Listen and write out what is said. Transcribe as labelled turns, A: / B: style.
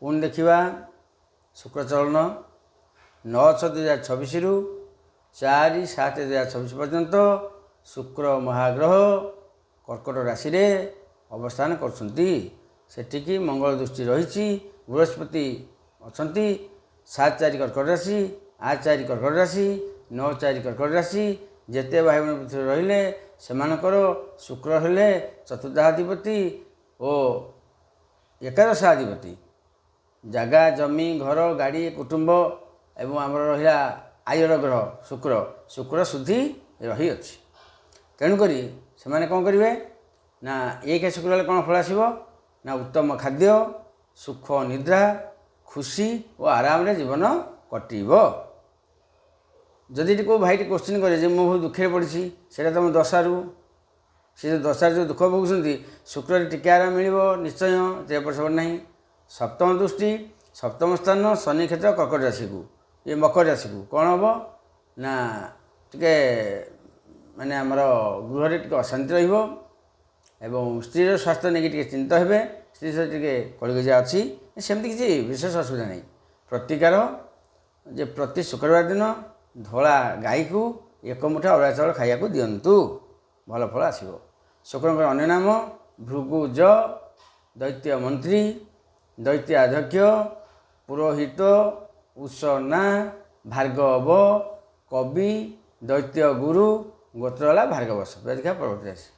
A: पुणी देखा शुक्रचलन 9/6/2026 रु 4/7/2026 पर्यंत शुक्र महाग्रह कर्कट राशि रे अवस्थान करछंती। सेठिकी मंगल दृष्टि रही बृहस्पति अच्छा 7/4 कर्कट राशि 8/4 कर्कट राशि 9/4 कर्कट राशि जेते भाई बहन पृथ्वी रहिले सेमानकर शुक्र हेले चतुर्थाधिपति और एकादशाधिपति जगह जमी घर गाड़ी कुटुंब एवं आमर रहा आयर ग्रह शुक्र शुक्र शुद्धि रही अच्छी। तेणुक से कौन करेंगे ना 1 शुक्र कौन फल आसो ना उत्तम खाद्य सुख निद्रा खुशी और आराम रे जीवन कटब। जदि को भाई क्वेश्चन करे मुझे बहुत दुखे पड़ी से तुम दशारू से दशार जो दुख भोगुंट शुक्र टिके आराम मिल निश्चय एपट सेपट ना। सप्तम दृष्टि सप्तम स्थान शनि क्षेत्र कर्कट राशि को ये मकर राशि को कौन हम ना टे माने आमर गृह टे अशांति एवं स्त्री स्वास्थ्य नहीं चिंता हे स्त्री सहित टे कलिगजा अच्छी सेमती किसी विशेष असुविधा नहीं। प्रतिकार जे प्रति शुक्रवार दिन धला गाई को 1 मुठा अरुआ चाउल खाया दिंतु भल फल आसो। शुक्र अन्य नाम भृगुज दैत्य मंत्री दैत्य अध्यक्ष पुरोहित उषना भार्गव कवि दैत्य गुरु गोत्रला भार्गव देखा परवर्ती राशि।